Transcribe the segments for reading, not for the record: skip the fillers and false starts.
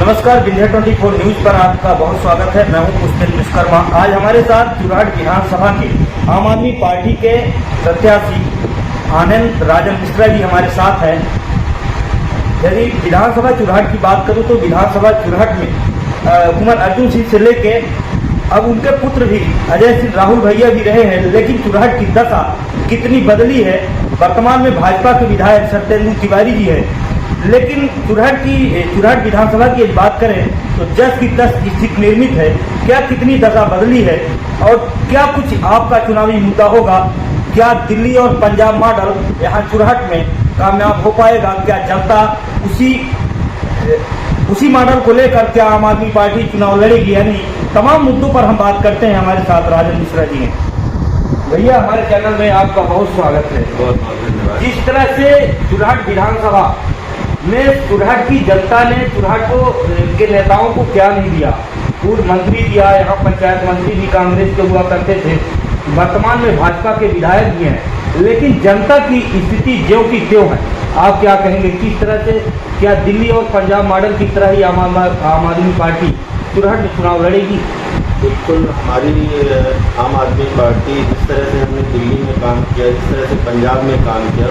नमस्कार, विंध्य 24 न्यूज पर आपका बहुत स्वागत है। मैं हूं पुष्पेंद्र विश्वकर्मा। आज हमारे साथ चुरहट विधानसभा के आम आदमी पार्टी के प्रत्याशी आनंद राजन मिश्रा जी हमारे साथ हैं। यदि विधानसभा चुरहट की बात करूं तो विधानसभा चुरहट में कुमार अर्जुन सिंह से लेके अब उनके पुत्र भी अजय सिंह राहुल भैया भी रहे हैं, लेकिन चुरहट की दशा कितनी बदली है। वर्तमान में भाजपा के विधायक सत्येंदु तिवारी जी है, लेकिन चुरहट विधानसभा की यदि बात करें तो जस की तस स्थिति निर्मित है। क्या कितनी दशा बदली है और क्या कुछ आपका चुनावी मुद्दा होगा? क्या दिल्ली और पंजाब मॉडल यहाँ चुरहट में कामयाब हो पाएगा? क्या जनता उसी मॉडल को लेकर क्या आम आदमी पार्टी चुनाव लड़ेगी या नहीं? तमाम मुद्दों पर हम बात करते हैं। हमारे साथ राजन मिश्रा जी हैं। भैया, हमारे चैनल में आपका बहुत स्वागत है। बहुत बहुत धन्यवाद। जिस तरह से चुरहट विधानसभा में चुरहट की जनता ने चुरहट के नेताओं को क्या नहीं दिया, पूर्व मंत्री दिया, यहाँ पंचायत मंत्री भी कांग्रेस के हुआ करते थे, वर्तमान में भाजपा के विधायक भी हैं, लेकिन जनता की स्थिति ज्यों की त्यों है। आप क्या कहेंगे, किस तरह से क्या दिल्ली और पंजाब मॉडल की तरह ही आम आदमी पार्टी चुरहट में चुनाव लड़ेगी? बिल्कुल, हमारी आम आदमी पार्टी जिस तरह से हमने दिल्ली में काम किया, जिस तरह से पंजाब में काम किया,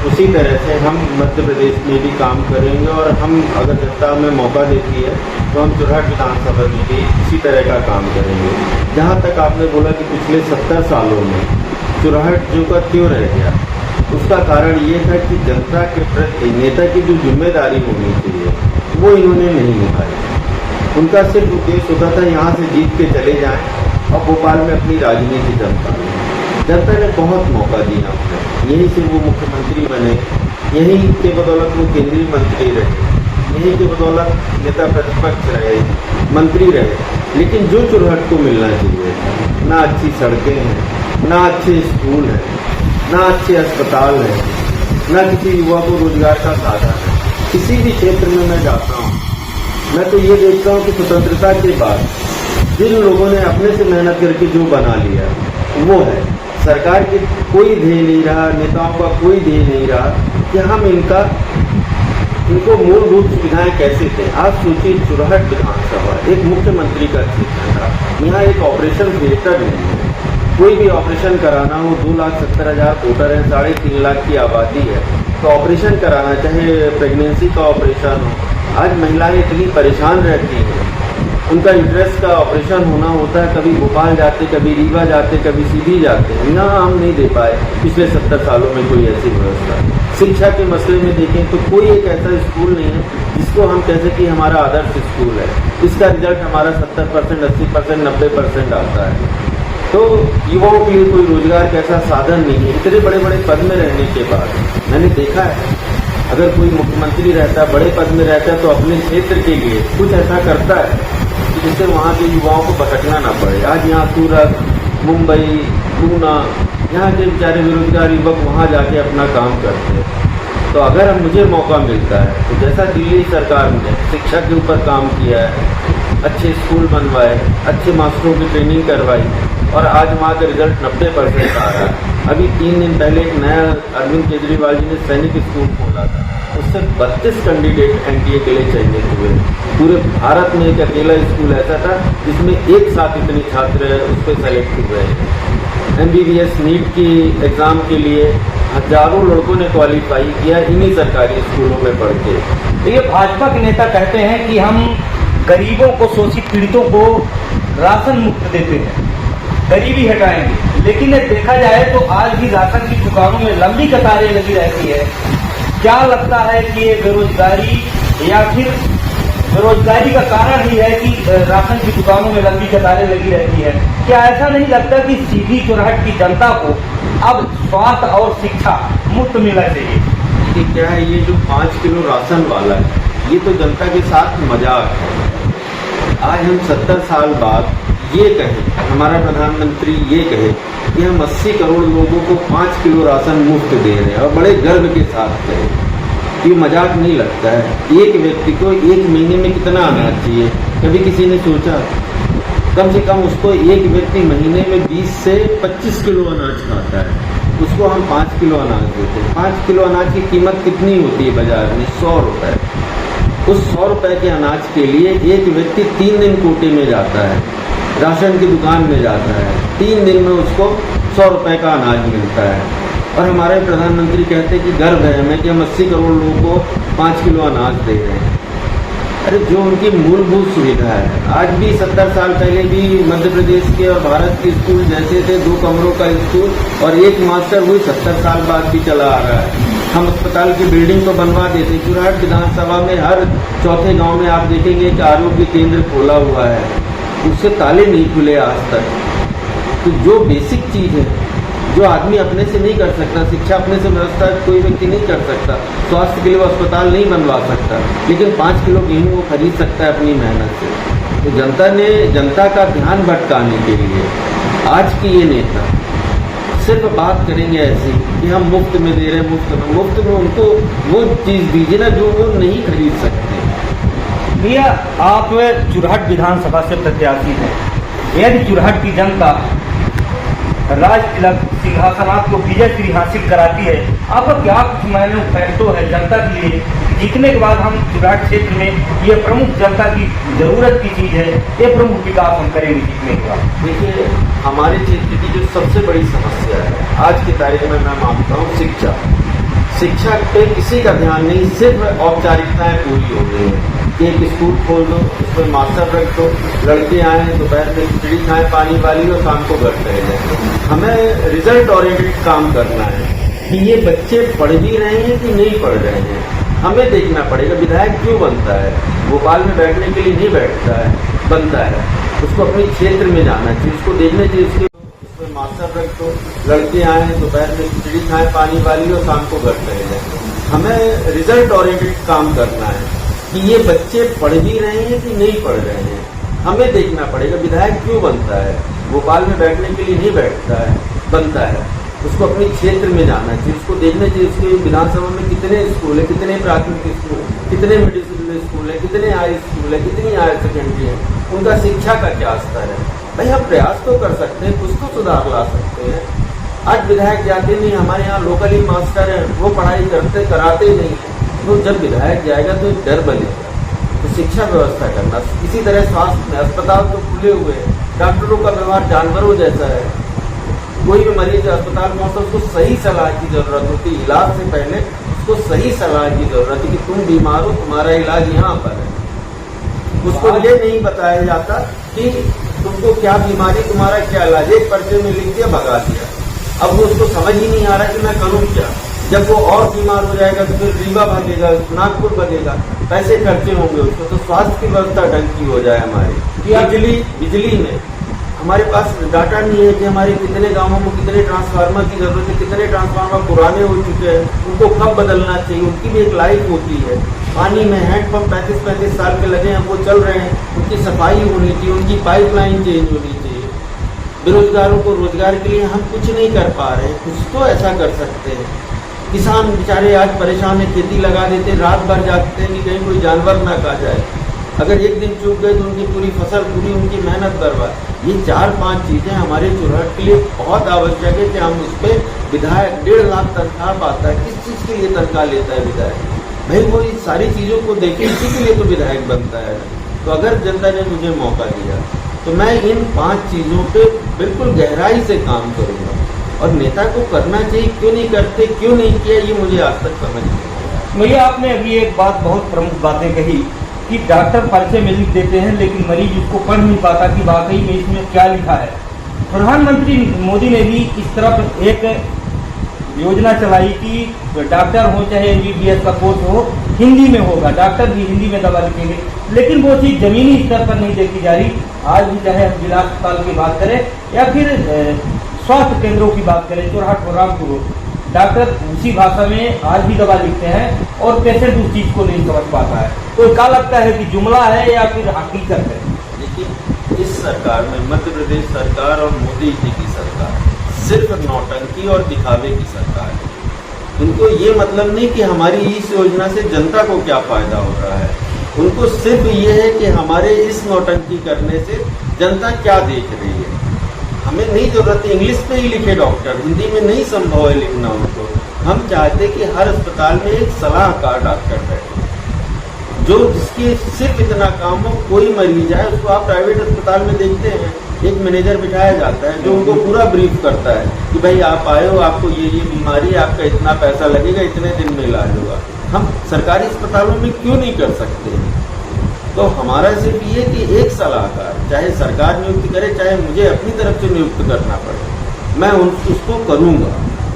उसी तरह से हम मध्य प्रदेश में भी काम करेंगे। और हम अगर जनता हमें मौका देती है तो हम चुरहट विधानसभा में भी इसी तरह का काम करेंगे। जहाँ तक आपने बोला कि पिछले 70 सालों में चुरहट जो का त्यों रह गया, उसका कारण ये था कि जनता के प्रति नेता की जो जिम्मेदारी होनी चाहिए वो इन्होंने नहीं निभाई। उनका सिर्फ उद्देश्य होता था यहाँ से जीत के चले जाएं और भोपाल में अपनी राजनीति जनता ने बहुत मौका दिया उन्हें। यहीं से वो मुख्यमंत्री बने, यहीं के बदौलत वो केंद्रीय मंत्री रहे, यहीं के बदौलत नेता प्रतिपक्ष रहे, मंत्री रहे। लेकिन जो चुरहट को मिलना चाहिए था, ना अच्छी सड़कें हैं, ना अच्छे स्कूल हैं, ना अच्छे अस्पताल हैं, ना किसी युवा को रोजगार का साधन है। किसी भी क्षेत्र में मैं जाता हूँ, मैं तो ये देखता हूँ कि स्वतंत्रता के बाद जिन लोगों ने अपने से मेहनत करके जो बना लिया वो है। सरकार की कोई ध्येय नहीं रहा, नेताओं का कोई ध्येय नहीं रहा कि हम इनको मूलभूत सुविधाएं कैसे दें। आप सोचिए, चुरहट विधानसभा एक मुख्यमंत्री का क्षेत्र था। यहाँ एक ऑपरेशन थिएटर नहीं है। कोई भी ऑपरेशन कराना हो, 2,70,000 वोटर हैं, 3.5 लाख की आबादी है, तो ऑपरेशन कराना, चाहे प्रेगनेंसी का ऑपरेशन हो। आज महिलाएं इतनी परेशान रहती हैं, उनका यूट्रस का ऑपरेशन होना होता है, कभी भोपाल जाते, कभी रीवा जाते, कभी सीधी जाते हैं। यहाँ हम नहीं दे पाए पिछले 70 सालों में कोई ऐसी व्यवस्था। शिक्षा के मसले में देखें तो कोई एक ऐसा स्कूल नहीं है जिसको हम कह सकें कि हमारा आदर्श स्कूल है, इसका रिजल्ट हमारा 70%, 80%, 90% आता है। तो युवाओं के लिए कोई रोजगार का ऐसा साधन नहीं है। इतने बड़े बड़े पद में रहने के बाद मैंने देखा है, अगर कोई मुख्यमंत्री रहता है, बड़े पद में रहता है, तो अपने क्षेत्र के लिए कुछ ऐसा करता है कि जिससे वहाँ के युवाओं को भटकना ना पड़े। आज यहाँ सूरत, मुंबई, पूना, यहाँ के बेचारे बेरोजगार युवक वहाँ जाके अपना काम करते हैं। तो अगर मुझे मौका मिलता है तो जैसा दिल्ली सरकार ने शिक्षा के ऊपर काम किया है, अच्छे स्कूल बनवाए, अच्छे मास्टरों की ट्रेनिंग करवाई, और आज वहाँ का रिजल्ट 90% आ रहा है। अभी 3 दिन पहले एक नया अरविंद केजरीवाल जी ने सैनिक स्कूल खोला था, उससे 32 कैंडिडेट एनडीए के लिए चयनित हुए। पूरे भारत में एक अकेला स्कूल ऐसा था जिसमें एक साथ इतने छात्र उस पर सेलेक्ट हुए हैं। MBBS नीट की एग्ज़ाम के लिए हजारों लड़कों ने क्वालिफाई किया इन्हीं सरकारी स्कूलों में पढ़ के। देखिए, भाजपा के नेता कहते हैं कि हम गरीबों को, शोषित पीड़ितों को राशन मुक्त देते हैं, गरीबी हटाएंगे, लेकिन देखा जाए तो आज भी राशन की दुकानों में लंबी कतारें लगी रहती है। क्या लगता है कि ये बेरोजगारी या फिर बेरोजगारी का कारण ही है कि राशन की दुकानों में लंबी कतारें लगी रहती है? क्या ऐसा नहीं लगता कि सीधी चुरहट की जनता को अब स्वास्थ्य और शिक्षा मुफ्त मिलना चाहिए? कि क्या है, ये जो 5 किलो राशन वाला है, ये तो जनता के साथ मजाक है। आज हम 70 साल बाद ये कहें, हमारा प्रधानमंत्री ये कहे कि हम 80 करोड़ लोगों को 5 किलो राशन मुफ्त दे रहे हैं और बड़े गर्व के साथ कहें, ये मजाक नहीं लगता है। एक व्यक्ति को 1 महीने में कितना अनाज चाहिए, कभी किसी ने सोचा? कम से कम उसको एक व्यक्ति महीने में 20 से 25 किलो अनाज खाता है, उसको हम 5 किलो अनाज देते हैं। 5 किलो अनाज की कीमत कितनी होती है बाजार में? 100 रुपये। उस 100 रुपए के अनाज के लिए एक व्यक्ति 3 दिन कोटे में जाता है, राशन की दुकान में जाता है, 3 दिन में उसको 100 रुपए का अनाज मिलता है। और हमारे प्रधानमंत्री कहते हैं कि गर्व है हमें कि हम 80 करोड़ लोगों को 5 किलो अनाज दे रहे हैं। अरे जो उनकी मूलभूत सुविधा है, आज भी 70 साल पहले भी मध्य प्रदेश के और भारत के स्कूल जैसे थे, 2 कमरों का स्कूल और एक मास्टर, वही 70 साल बाद भी चला आ रहा है। हम अस्पताल की बिल्डिंग को बनवा देते। चुराहट विधानसभा में हर चौथे गांव में आप देखेंगे कि आरोग्य केंद्र खोला हुआ है, उससे ताले नहीं खुले आज तक। तो जो बेसिक चीज़ है, जो आदमी अपने से नहीं कर सकता, शिक्षा अपने से व्यवस्था कोई व्यक्ति नहीं कर सकता, स्वास्थ्य के लिए वो अस्पताल नहीं बनवा सकता, लेकिन 5 किलो गेहूँ वो खरीद सकता है अपनी मेहनत से। तो जनता का ध्यान भटकाने के लिए आज के ये नेता सिर्फ बात करेंगे ऐसी कि हम मुफ्त में दे रहे हैं, मुफ्त में उनको वो चीज़ दीजिए ना जो वो नहीं खरीद सकते। भैया, आप चुराहट विधानसभा से प्रत्याशी हैं। यदि चुराहट की जनता राज तिलक सिंहासनात को विजय श्री हासिल कराती है, आपका क्या कुछ मैनिफेस्टो है जनता के लिए? जीतने के बाद हम चुराहट क्षेत्र में ये प्रमुख जनता की जरूरत की चीज़ है, ये प्रमुख विकास हम करेंगे जीतने के बाद। देखिए, हमारे क्षेत्र की जो सबसे बड़ी समस्या है आज की तारीख में, मैं मानता हूँ शिक्षा। शिक्षा पे किसी का ध्यान नहीं, सिर्फ औपचारिकताएं पूरी हो गई हैं कि एक स्कूल खोल दो, उसमें मास्टर रख दो, लड़के आए दोपहर में खिचड़ी खाएं पानी वाली और शाम को घर चले जाए। हमें रिजल्ट ओरिएंटेड काम करना है कि ये बच्चे पढ़ भी रहे हैं कि नहीं पढ़ रहे हैं, हमें देखना पड़ेगा। विधायक क्यों बनता है? भोपाल में बैठने के लिए नहीं बैठता है, बनता है, उसको अपने क्षेत्र में जाना चाहिए, उसको देखना चाहिए। उसमें मास्टर रख दो, लड़के आए दोपहर में खिचड़ी खाएं पानी वाली और शाम को घर चले जाए। हमें रिजल्ट ओरिएंटेड काम करना है कि ये बच्चे पढ़ भी रहे हैं कि नहीं पढ़ रहे हैं, हमें देखना पड़ेगा। विधायक क्यों बनता है? भोपाल में बैठने के लिए नहीं बैठता है, बनता है, उसको अपने क्षेत्र में जाना चाहिए, उसको देखना चाहिए उसके विधानसभा में कितने स्कूल है, कितने प्राथमिक स्कूल, कितने मिडिल स्कूल है, कितने हाई स्कूल है, कितनी हायर सेकेंडरी है, उनका शिक्षा का क्या स्तर है। भाई हम प्रयास तो कर सकते हैं, कुछ तो सुधार ला सकते हैं। आज विधायक जाते नहीं, हमारे यहाँ लोकली मास्टर हैं, वो पढ़ाई कराते नहीं है, तो जब विधायक जाएगा तो एक डर बनेगा। तो शिक्षा व्यवस्था करना, इसी तरह स्वास्थ्य में अस्पताल तो खुले हुए हैं, डॉक्टरों का व्यवहार जानवरों जैसा है। कोई भी मरीज अस्पताल पहुंचता, उसको सही सलाह की जरूरत होती है। इलाज से पहले उसको सही सलाह की जरूरत है कि तुम बीमार हो, तुम्हारा इलाज यहाँ पर है। उसको ये नहीं बताया जाता कि तुमको क्या बीमारी, तुम्हारा क्या इलाज, एक पर्चे में लिख दिया, भगा दिया। अब वो उसको समझ ही नहीं आ रहा कि मैं करूँ क्या। जब वो और बीमार हो जाएगा तो फिर रीवा भागेगा, नागपुर भागेगा, पैसे खर्चे होंगे उसको। तो स्वास्थ्य की व्यवस्था ढंग की हो जाए हमारी। बिजली में हमारे पास डाटा नहीं है कि हमारे कितने गांवों में कितने ट्रांसफार्मर की जरूरत है, कितने ट्रांसफार्मर पुराने हो चुके हैं, उनको कब बदलना चाहिए, उनकी भी एक लाइफ होती है। पानी में हैंडपंप 35-35 साल के लगे हैं, वो चल रहे हैं, उनकी सफाई होनी चाहिए, उनकी पाइपलाइन चेंज होनी चाहिए। बेरोजगारों को रोजगार के लिए हम कुछ नहीं कर पा रहे, कुछ तो ऐसा कर सकते हैं। किसान बेचारे आज परेशान है, खेती लगा देते, रात भर जागते हैं कि कहीं कोई जानवर ना खा जाए। अगर एक दिन चूक गए तो उनकी पूरी फसल, पूरी उनकी मेहनत बर्बाद। ये 4-5 चीज़ें हमारे चुराहट के लिए बहुत आवश्यक है कि हम उस पर विधायक 1.5 लाख तनख्वाह पाता है। किस चीज़ के लिए तनख्वाह लेता है विधायक? भाई वो इन सारी चीज़ों को देखे, इसी के लिए तो विधायक बनता है। तो अगर जनता ने मुझे मौका दिया तो मैं इन 5 चीज़ों पर बिल्कुल गहराई से काम करूँगा। और नेता को करना चाहिए, क्यों नहीं करते, क्यों नहीं किया, ये मुझे आज तक समझ नहीं आया। भैया, आपने अभी एक बात, बहुत प्रमुख बातें कही कि डॉक्टर पर्चे में लिख देते हैं लेकिन मरीज उसको पढ़ नहीं पाता कि वाकई में इसमें क्या लिखा है। प्रधानमंत्री मोदी ने भी इस तरफ एक योजना चलाई कि डॉक्टर हो चाहे MBBS का कोर्स हो, हिंदी में होगा, डॉक्टर भी हिंदी में दवा लिखेंगे, लेकिन वो चीज़ जमीनी स्तर पर नहीं देखी जा रही। आज भी चाहे हम जिला अस्पताल की बात करें या फिर स्वास्थ्य केंद्रों की बात करें, चुराहट हो, रामपुर हो, डॉक्टर उसी भाषा में आज भी दवा लिखते हैं और पेशेंट उस चीज़ को नहीं समझ पाता है। तो क्या लगता है कि जुमला है या फिर हकीकत है? देखिए, इस सरकार में, मध्य प्रदेश सरकार और मोदी जी की सरकार सिर्फ नौटंकी और दिखावे की सरकार है। उनको ये मतलब नहीं कि हमारी इस योजना से जनता को क्या फायदा हो रहा है, उनको सिर्फ ये है कि हमारे इस नौटंकी करने से जनता क्या देख रही है। हमें नहीं जरूरत है इंग्लिश में ही लिखे डॉक्टर, हिंदी में नहीं संभव है लिखना उनको। हम चाहते कि हर अस्पताल में एक सलाहकार डॉक्टर बैठे जो जिसके सिर्फ इतना काम हो, कोई मरीज है उसको आप प्राइवेट अस्पताल में देखते हैं, एक मैनेजर बिठाया जाता है जो उनको पूरा ब्रीफ करता है कि भाई आप आए हो, आपको ये बीमारी है, आपका इतना पैसा लगेगा, इतने दिन में इलाज होगा। हम सरकारी अस्पतालों में क्यों नहीं कर सकते? तो हमारा सिर्फ ये कि एक सलाहकार, चाहे सरकार नियुक्त करे, चाहे मुझे अपनी तरफ से नियुक्त करना पड़े, मैं उसको करूँगा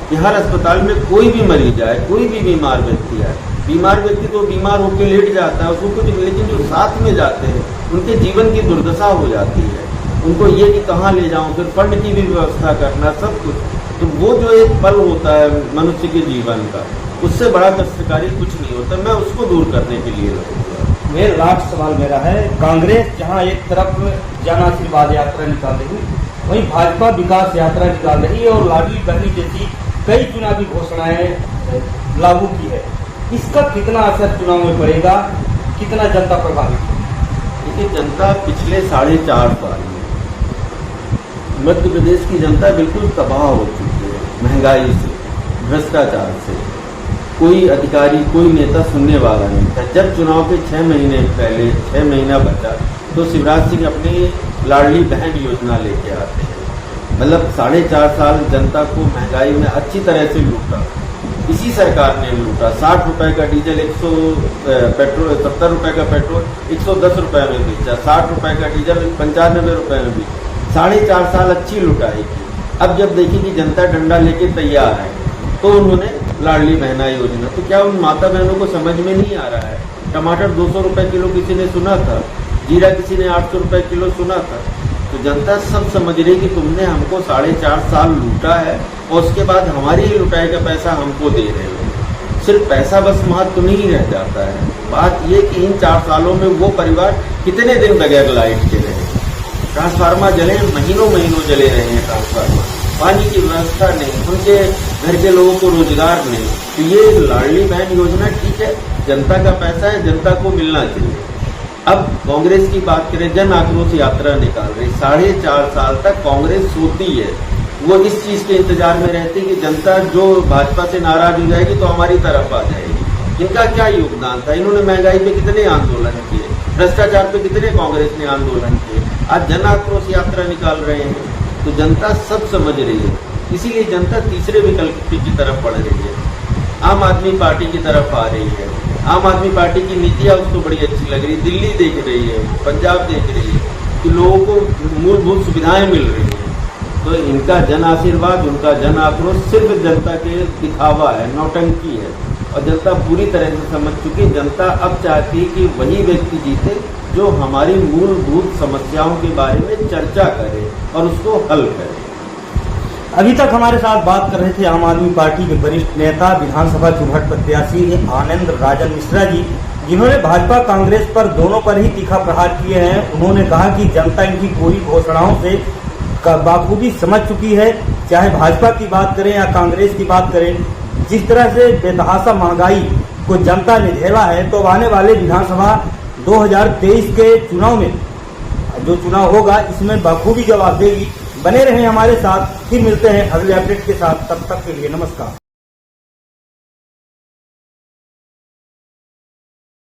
कि हर अस्पताल में कोई भी मरीज आए, कोई भी बीमार व्यक्ति आए। बीमार व्यक्ति तो बीमार होकर लेट जाता है, उसको कुछ, लेकिन जो साथ में जाते हैं उनके जीवन की दुर्दशा हो जाती है। उनको ये कि कहाँ ले जाऊँ, फिर फंड की भी व्यवस्था करना, सब कुछ। तो वो जो एक पल होता है मनुष्य के जीवन का, उससे बड़ा कष्टकारी कुछ नहीं होता। मैं उसको दूर करने के लिए लगूंगा। मेरा लास्ट सवाल मेरा है, कांग्रेस जहां एक तरफ जन आशीर्वाद यात्रा निकाल रही है, वहीं भाजपा विकास यात्रा निकाल रही है और लाडली बहनी जैसी कई चुनावी घोषणाएं लागू की है। इसका कितना असर चुनाव में पड़ेगा, कितना जनता प्रभावित है? देखिए, जनता पिछले 4.5 साल में मध्य प्रदेश की जनता बिल्कुल तबाह हो चुकी है। महंगाई से, भ्रष्टाचार से कोई अधिकारी, कोई नेता सुनने वाला नहीं था। जब चुनाव के 6 महीने पहले, 6 महीना बचा, तो शिवराज सिंह अपनी लाडली बहन योजना लेके आते हैं। मतलब 4.5 साल जनता को महंगाई में अच्छी तरह से लूटा, इसी सरकार ने लूटा। 60 रुपए का डीजल, पेट्रोल 70 रुपए का पेट्रोल 110 रुपए में बेचा, 60 रुपए का डीजल 95 रुपए में बेचा। 4.5 साल अच्छी लुटाई की। अब जब देखी कि जनता डंडा लेके तैयार है, तो उन्होंने लाडली बहना योजना, तो क्या उन माता बहनों को समझ में नहीं आ रहा है? टमाटर 200 रुपए किलो किसी ने सुना था, जीरा किसी ने 800 रुपए किलो सुना था। तो जनता सब समझ रही कि तुमने हमको 4.5 साल लूटा है और उसके बाद हमारी ही लुटाई का पैसा हमको दे रहे हो। सिर्फ पैसा बस महत्व नहीं रह जाता है। बात ये कि इन 4 सालों में वो परिवार कितने दिन बगैर लाइट के रहे, ट्रांसफार्मर जले, महीनों महीनों जले रहे हैं ट्रांसफार्मर, पानी की व्यवस्था नहीं, उनके घर के लोगों को रोजगार नहीं। तो ये लाडली बहन योजना ठीक है, जनता का पैसा है, जनता को मिलना चाहिए। अब कांग्रेस की बात करें, जन आक्रोश यात्रा निकाल रही। 4.5 साल तक कांग्रेस सोती है, वो इस चीज के इंतजार में रहती है कि जनता जो भाजपा से नाराज हो जाएगी तो हमारी तरफ आ जाएगी। इनका क्या योगदान था? इन्होंने महंगाई पे कितने आंदोलन किए, भ्रष्टाचार पे कितने कांग्रेस ने आंदोलन किए। आज जन आक्रोश यात्रा निकाल रहे हैं, तो जनता सब समझ रही है। इसीलिए जनता तीसरे विकल्प की तरफ बढ़ रही है, आम आदमी पार्टी की तरफ आ रही है। आम आदमी पार्टी की नीतियां उसको बड़ी अच्छी लग रही है। दिल्ली देख रही है, पंजाब देख रही है कि लोगों को मूलभूत सुविधाएं मिल रही हैं। तो इनका जन आशीर्वाद, उनका जन आक्रोश सिर्फ जनता के दिखावा है, नौटंकी है। और जनता पूरी तरह से समझ चुकी। जनता अब चाहती है कि वही व्यक्ति जीते जो हमारी मूलभूत समस्याओं के बारे में चर्चा करे और उसको हल करे। अभी तक हमारे साथ बात कर रहे थे आम आदमी पार्टी के वरिष्ठ नेता, विधानसभा चुनाव प्रत्याशी आनंद राजन मिश्रा जी, जिन्होंने भाजपा कांग्रेस पर दोनों पर ही तीखा प्रहार किए हैं। उन्होंने कहा कि जनता इनकी पूरी घोषणाओं से बाखूबी समझ चुकी है। चाहे भाजपा की बात करें या कांग्रेस की बात करें, जिस तरह से बेतहाशा महंगाई को जनता ने झेला है, तो आने वाले विधानसभा 2023 के चुनाव में, जो चुनाव होगा, इसमें बखूबी जवाब देगी। बने रहें हमारे साथ, फिर मिलते हैं अगले अपडेट के साथ। तब तक के लिए नमस्कार।